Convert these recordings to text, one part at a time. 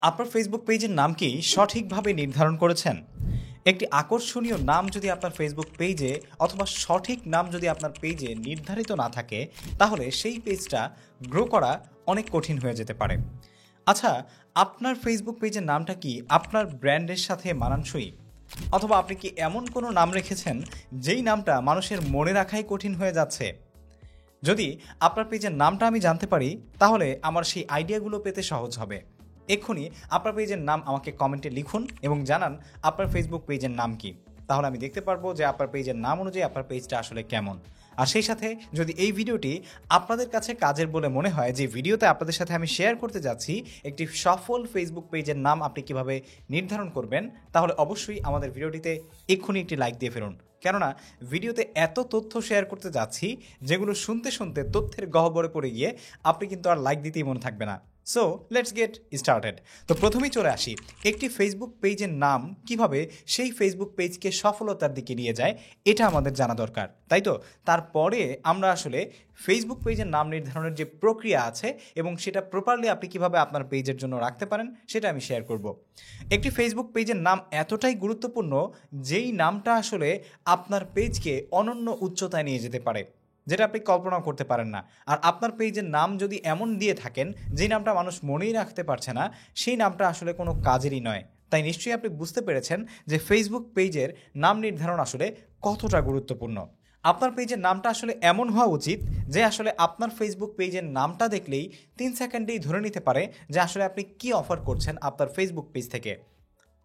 আপনার ফেসবুক পেজের নাম কি সঠিকভাবে নির্ধারণ করেছেন? একটি আকর্ষণীয় নাম যদি আপনার ফেসবুক পেজে অথবা সঠিক নাম যদি আপনার পেজে নির্ধারিত না থাকে, তাহলে সেই পেজটা গ্রো করা অনেক কঠিন হয়ে যেতে পারে। আচ্ছা, আপনার ফেসবুক পেজের নামটা কি আপনার ব্র্যান্ডের সাথে মানানসই? অথবা আপনি কি এমন কোনো নাম রেখেছেন যেই নামটা মানুষের মনে রাখাই কঠিন হয়ে যাচ্ছে? যদি আপনার পেজের নামটা আমি জানতে পারি, তাহলে আমার সেই আইডিয়াগুলো পেতে সহজ হবে। এক্ষুনি আপনার পেজের নাম আমাকে কমেন্টে লিখুন এবং জানান আপনার ফেসবুক পেজের নাম কি। তাহলে আমি দেখতে পারবো যে আপনার পেজের নাম অনুযায়ী আপনার পেজটা আসলে কেমন। আর সেই সাথে যদি এই ভিডিওটি আপনাদের কাছে কাজের বলে মনে হয়, যে ভিডিওতে আপনাদের সাথে আমি শেয়ার করতে যাচ্ছি একটি সফল ফেসবুক পেজের নাম আপনি কিভাবে নির্ধারণ করবেন, তাহলে অবশ্যই আমাদের ভিডিওটিতে এক্ষুনি একটি লাইক দিয়ে ফেলুন। কেননা ভিডিওতে এত তথ্য শেয়ার করতে যাচ্ছি যেগুলো শুনতে শুনতে তথ্যের গহ্বরে পড়ে গিয়ে আপনি কিন্তু আর লাইক দিতেই মনে থাকবে না। So let's get started. তো প্রথমেই চলে আসি, একটি ফেসবুক পেজের নাম কিভাবে সেই ফেসবুক পেজকে সফলতার দিকে নিয়ে যায়, এটা আমাদের জানা দরকার, তাই তো? তারপরে আমরা আসলে ফেসবুক পেজের নাম নির্ধারণের যে প্রক্রিয়া আছে এবং সেটা প্রপারলি আপনি কিভাবে আপনার পেজের জন্য রাখতে পারেন সেটা আমি শেয়ার করব। একটি ফেসবুক পেজের নাম এতটাই গুরুত্বপূর্ণ যেই নামটা আসলে আপনার পেজকে অনন্য উচ্চতায় নিয়ে যেতে পারে, যেটা আপনি কল্পনাও করতে পারেন না। আর আপনার পেজের নাম যদি এমন দিয়ে থাকেন যে নামটা মানুষ মনেই রাখতে পারছে না, সেই নামটা আসলে কোনো কাজেরই নয়। তাই নিশ্চয়ই আপনি বুঝতে পেরেছেন যে ফেসবুক পেজের নাম নির্ধারণ আসলে কতটা গুরুত্বপূর্ণ। আপনার পেজের নামটা আসলে এমন হওয়া উচিত যে আসলে আপনার ফেসবুক পেজের নামটা দেখলেই 3 সেকেন্ডেই ধরে নিতে পারে যে আসলে আপনি কি অফার করছেন আপনার ফেসবুক পেজ থেকে।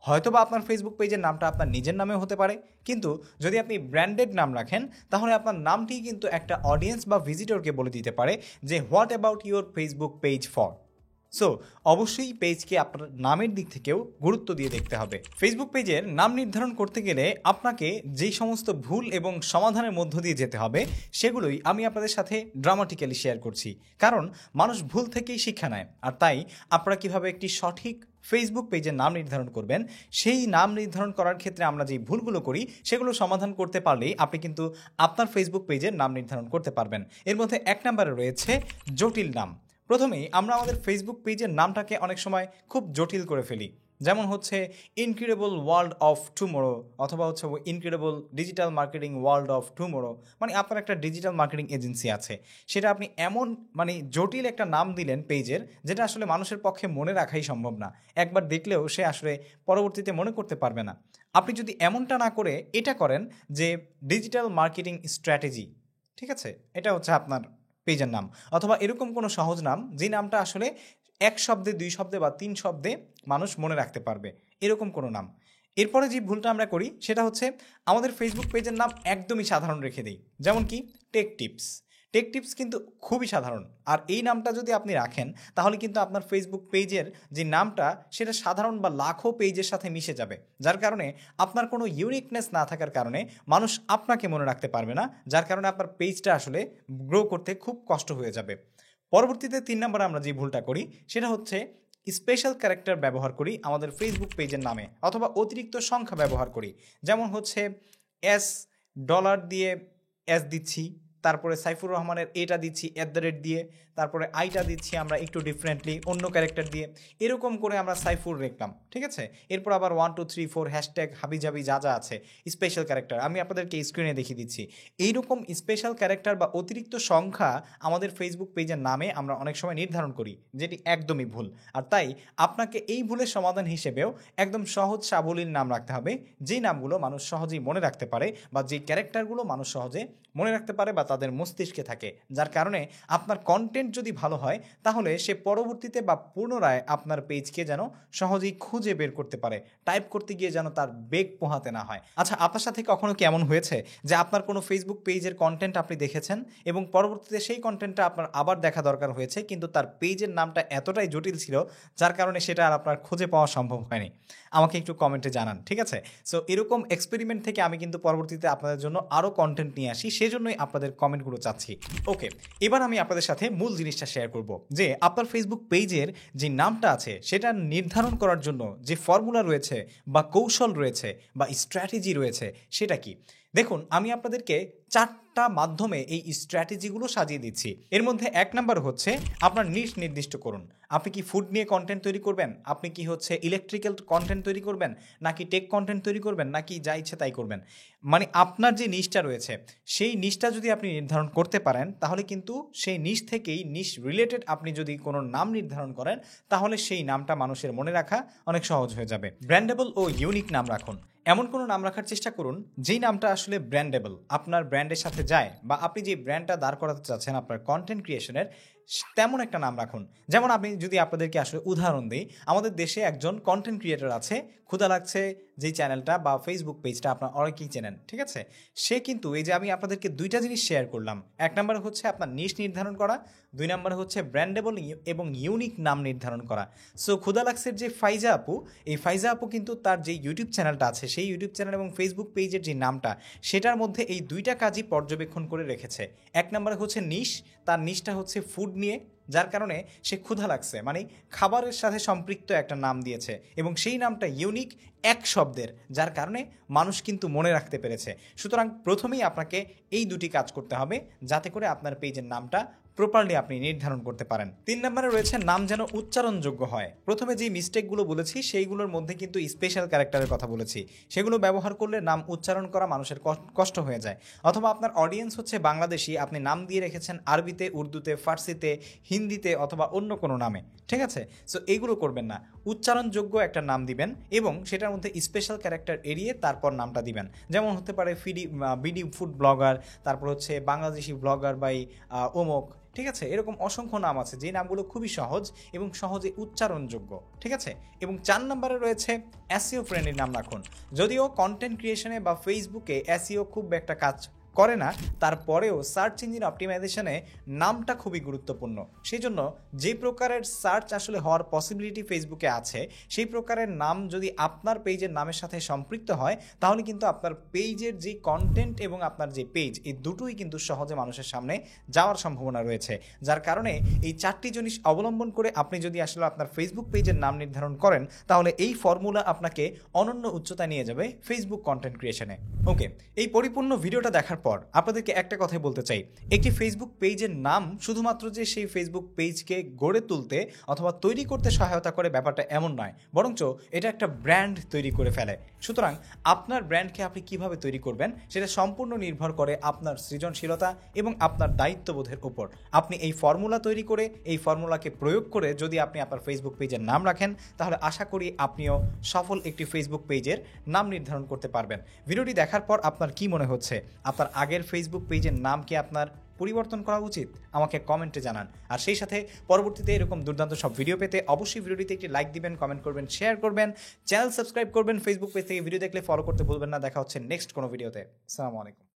হয়তোবা আপনার ফেসবুক পেজের নামটা আপনার নিজের নামেও হতে পারে, কিন্তু যদি আপনি ব্র্যান্ডেড নাম রাখেন তাহলে আপনার নামটি কিন্তু একটা অডিয়েন্স বা ভিজিটরকে বলে দিতে পারে যে what about your Facebook page for. So অবশ্যই পেজকে আপনার নামের দিক থেকেও গুরুত্ব দিয়ে দেখতে হবে। ফেসবুক পেজের নাম নির্ধারণ করতে গেলে আপনাকে যেই সমস্ত ভুল এবং সমাধানের মধ্য দিয়ে যেতে হবে সেগুলোই আমি আপনাদের সাথে ড্রামাটিক্যালি শেয়ার করছি, কারণ মানুষ ভুল থেকেই শিক্ষা নেয়। আর তাই আপনারা কিভাবে একটি সঠিক ফেসবুক পেজের নাম নির্ধারণ করবেন, সেই নাম নির্ধারণ করার ক্ষেত্রে আমরা যেই ভুলগুলো করি সেগুলো সমাধান করতে পারলেই আপনি কিন্তু আপনার ফেসবুক পেজের নাম নির্ধারণ করতে পারবেন। এর মধ্যে 1 নম্বরে রয়েছে জটিল নাম। প্রথমেই আমরা আমাদের ফেসবুক পেজের নামটাকে অনেক সময় খুব জটিল করে ফেলি, যেমন হচ্ছে ইনক্রেডিবল ওয়ার্ল্ড অফ টুমোরো, অথবা হচ্ছে incredible digital marketing world of tomorrow. মানে আপনার একটা ডিজিটাল মার্কেটিং এজেন্সি আছে, সেটা আপনি এমন জটিল একটা নাম দিলেন পেজের, যেটা আসলে মানুষের পক্ষে মনে রাখাই সম্ভব না। একবার দেখলেও সে আসলে পরবর্তীতে মনে করতে পারবে না। আপনি যদি এমনটা না করে এটা করেন যে ডিজিটাল মার্কেটিং স্ট্র্যাটেজি, ঠিক আছে, এটা হচ্ছে আপনার পেজের নাম, অথবা এরকম কোনো সহজ নাম যে নামটা আসলে 1 শব্দে 2 শব্দে বা 3 শব্দে মানুষ মনে রাখতে পারবে, এরকম কোনো নাম। এরপরে যে ভুলটা আমরা করি সেটা হচ্ছে আমাদের ফেসবুক পেজের নাম একদমই সাধারণ রেখে দিই, যেমন কি টেক টিপস। টেক টিপস কিন্তু খুবই সাধারণ, আর এই নামটা যদি আপনি রাখেন তাহলে কিন্তু আপনার ফেসবুক পেজের যে নামটা সেটা সাধারণ বা লাখো পেজের সাথে মিশে যাবে, যার কারণে আপনার কোনো ইউনিকনেস না থাকার কারণে মানুষ আপনাকে মনে রাখতে পারবে না, যার কারণে আপনার পেজটা আসলে গ্রো করতে খুব কষ্ট হয়ে যাবে। পরবর্তীতে 3 নম্বরে আমরা যে ভুলটা করি সেটা হচ্ছে স্পেশাল ক্যারেক্টার ব্যবহার করি আমাদের ফেসবুক পেজের নামে, অথবা অতিরিক্ত সংখ্যা ব্যবহার করি। যেমন হচ্ছে এস, ডলার দিয়ে এস দিচ্ছি, তারপরে সাইফুর রহমানের এটা দিচ্ছি @ দিয়ে, তারপরে আইটা দিচ্ছি আমরা একটু ডিফারেন্টলি অন্য ক্যারেক্টার দিয়ে, এরকম করে আমরা সাইফুর রাখলাম, ঠিক আছে। এরপর আবার 1 2 3 4 হ্যাশট্যাগ হাবিজাবি যা যা আছে স্পেশাল ক্যারেক্টার আমি আপনাদেরকে স্ক্রিনে দেখিয়ে দিচ্ছি। এইরকম স্পেশাল ক্যারেক্টার বা অতিরিক্ত সংখ্যা আমাদের ফেসবুক পেজের নামে আমরা অনেক সময় নির্ধারণ করি, যেটি একদমই ভুল। আর তাই আপনাকে এই ভুলের সমাধান হিসেবেও একদম সহজ সাবলীল নাম রাখতে হবে, যেই নামগুলো মানুষ সহজেই মনে রাখতে পারে, বা যেই ক্যারেক্টারগুলো মানুষ সহজে মনে রাখতে পারে বা তাদের মস্তিষ্কে থাকে, যার কারণে আপনার কন্টেন্ট যদি ভালো হয় তাহলে সে পরবর্তীতে বা পুনরায় আপনার পেজকে যেন সহজেই খুঁজে বের করতে পারে, টাইপ করতে গিয়ে যেন তার বেগ পোহাতে না হয়। আচ্ছা, আপনার সাথে কখনো কি এমন হয়েছে যে আপনার কোনো ফেসবুক পেজের কন্টেন্ট আপনি দেখেছেন এবং পরবর্তীতে সেই কন্টেন্টটা আপনার আবার দেখা দরকার হয়েছে, কিন্তু তার পেজের নামটা এতটাই জটিল ছিল যার কারণে সেটা আর আপনার খুঁজে পাওয়া সম্ভব হয়নি? আমাকে একটু কমেন্টে জানান, ঠিক আছে। সো এরকম এক্সপেরিমেন্ট থেকে আমি কিন্তু পরবর্তীতে আপনাদের জন্য আরও কন্টেন্ট নিয়ে আসি, সেজন্যই আপনাদের কমেন্টগুলো চাচ্ছি। ওকে, এবার আমি আপনাদের সাথে মূল জিনিসটা শেয়ার করব যে আপনার ফেসবুক পেজের যে নামটা আছে সেটা নির্ধারণ করার জন্য যে ফর্মুলা রয়েছে বা কৌশল রয়েছে বা স্ট্র্যাটেজি রয়েছে সেটা কি। দেখুন, আমি আপনাদেরকে 4টা মাধ্যমে এই স্ট্র্যাটেজিগুলো সাজিয়ে দিচ্ছি। এর মধ্যে 1 নাম্বার হচ্ছে আপনার নিশ নির্দিষ্ট করুন। আপনি কি ফুড নিয়ে কন্টেন্ট তৈরি করবেন? আপনি কি হচ্ছে ইলেকট্রিক্যাল কন্টেন্ট তৈরি করবেন? নাকি টেক কন্টেন্ট তৈরি করবেন? নাকি যা ইচ্ছে তাই করবেন? মানে আপনার যে নিশটা রয়েছে, সেই নিশটা যদি আপনি নির্ধারণ করতে পারেন, তাহলে কিন্তু সেই নিশ থেকেই নিশ রিলেটেড আপনি যদি কোনো নাম নির্ধারণ করেন, তাহলে সেই নামটা মানুষের মনে রাখা অনেক সহজ হয়ে যাবে। ব্র্যান্ডেবল ও ইউনিক নাম রাখুন। এমন কোনো নাম রাখার চেষ্টা করুন যেই নামটা আসলে ব্র্যান্ডেবল, আপনার ব্র্যান্ডের সাথে যায়, বা আপনি যে ব্র্যান্ডটা দাঁড় করাতে চাচ্ছেন আপনার কন্টেন্ট ক্রিয়েশনের, তেমন একটা নাম রাখুন। যেমন আমি যদি আপনাদেরকে আসলে উদাহরণ দিই, আমাদের দেশে একজন কন্টেন্ট ক্রিয়েটর আছে, ক্ষুধা লাগছে যেই চ্যানেলটা বা ফেসবুক পেজটা আপনার অনেকেই চেনেন, ঠিক আছে? সে কিন্তু এই যে আমি আপনাদেরকে 2টা জিনিস শেয়ার করলাম, 1 নাম্বার হচ্ছে আপনার নিশ নির্ধারণ করা, 2 নাম্বার হচ্ছে ব্র্যান্ডেবল এবং ইউনিক নাম নির্ধারণ করা। সো ক্ষুধা লাগছের যে ফাইজা আপু, এই ফাইজা আপু কিন্তু তার যে ইউটিউব চ্যানেলটা আছে, সেই ইউটিউব চ্যানেল এবং ফেসবুক পেজের যে নামটা, সেটার মধ্যে এই 2টা কাজই পর্যবেক্ষণ করে রেখেছে। 1 নাম্বার হচ্ছে নিশ, তার নিশটা হচ্ছে ফুড নিয়ে, যার কারণে সে ক্ষুধা লাগছে মানে খাবারের সাথে সম্পৃক্ত একটা নাম দিয়েছে, এবং সেই নামটা ইউনিক, এক শব্দের, যার কারণে মানুষ কিন্তু মনে রাখতে পেরেছে। সুতরাং প্রথমেই আপনাকে এই 2টি কাজ করতে হবে, যাতে করে আপনার পেজের নামটা প্রপারলি আপনি নির্ধারণ করতে পারেন। 3 নম্বরে রয়েছে নাম যেন উচ্চারণযোগ্য হয়। প্রথমে যে মিস্টেকগুলো বলেছি সেইগুলোর মধ্যে কিন্তু স্পেশাল ক্যারেক্টারের কথা বলেছি, সেগুলো ব্যবহার করলে নাম উচ্চারণ করা মানুষের কষ্ট হয়ে যায়। অথবা আপনার অডিয়েন্স হচ্ছে বাংলাদেশি, আপনি নাম দিয়ে রেখেছেন আরবিতে, উর্দুতে, ফার্সিতে, হিন্দিতে অথবা অন্য কোনো নামে, ঠিক আছে? সো এইগুলো করবেন না, উচ্চারণযোগ্য একটা নাম দিবেন এবং সেটার মধ্যে স্পেশাল ক্যারেক্টার এড়িয়ে তারপর নামটা দিবেন। যেমন হতে পারে বিডি ফুড ব্লগার, তারপর হচ্ছে বাংলাদেশি ব্লগার বাই ওমক, ঠিক আছে? এরকম অসংখ্য নাম আছে যে নামগুলো খুবই সহজ এবং সহজে উচ্চারণযোগ্য, ঠিক আছে? এবং 4 নম্বরে রয়েছে এসইও ফ্রেন্ডলি নাম রাখুন। যদিও কন্টেন্ট ক্রিয়েশনে বা ফেসবুকে এসইও খুব একটা কাজ করে না, তারপরেও সার্চ ইঞ্জিন অপটিমাইজেশনে নামটা খুবই গুরুত্বপূর্ণ। সেই জন্য যে প্রকারের সার্চ আসলে হওয়ার পসিবিলিটি ফেসবুকে আছে, সেই প্রকারের নাম যদি আপনার পেজের নামের সাথে সম্পৃক্ত হয়, তাহলে কিন্তু আপনার পেজের যে কন্টেন্ট এবং আপনার যে পেজ, এই দুটোই কিন্তু সহজে মানুষের সামনে যাওয়ার সম্ভাবনা রয়েছে। যার কারণে এই 4টি জিনিস অবলম্বন করে আপনি যদি আসলে আপনার ফেসবুক পেজের নাম নির্ধারণ করেন, তাহলে এই ফর্মুলা আপনাকে অনন্য উচ্চতায় নিয়ে যাবে ফেসবুক কন্টেন্ট ক্রিয়েশনে। ওকে, এই পরিপূর্ণ ভিডিওটা দেখার পর আপনাদেরকে একটা কথাই বলতে চাই, একটি ফেসবুক পেজের নাম শুধুমাত্র যে সেই ফেসবুক পেজকে গড়ে তুলতে অথবা তৈরি করতে সহায়তা করে, ব্যাপারটা এমন নয়, বরঞ্চ এটা একটা ব্র্যান্ড তৈরি করে ফেলে। সুতরাং আপনার ব্র্যান্ডকে আপনি কিভাবে তৈরি করবেন সেটা সম্পূর্ণ নির্ভর করে আপনার সৃজনশীলতা এবং আপনার দায়িত্ববোধের উপর। আপনি এই ফর্মুলা তৈরি করে, এই ফর্মুলাকে প্রয়োগ করে যদি আপনি আপনার ফেসবুক পেজের নাম রাখেন, তাহলে আশা করি আপনিও সফল একটি ফেসবুক পেজের নাম নির্ধারণ করতে পারবেন। ভিডিওটি দেখার পর আপনার কি মনে হচ্ছে? আপনার আগের ফেসবুক পেজের নাম কি আপনার পরিবর্তন করা উচিত? আমাকে কমেন্টে জানান। আর সেই সাথে পরবর্তীতে এরকম দুর্দান্ত সব ভিডিও পেতে অবশ্যই ভিডিওটিতে একটি লাইক দিবেন, কমেন্ট করবেন, শেয়ার করবেন, চ্যানেল সাবস্ক্রাইব করবেন। ফেসবুক পেজ থেকে ভিডিও দেখলে ফলো করতে ভুলবেন না। দেখা হচ্ছে নেক্সট কোনো ভিডিওতে। আসসালামু আলাইকুম।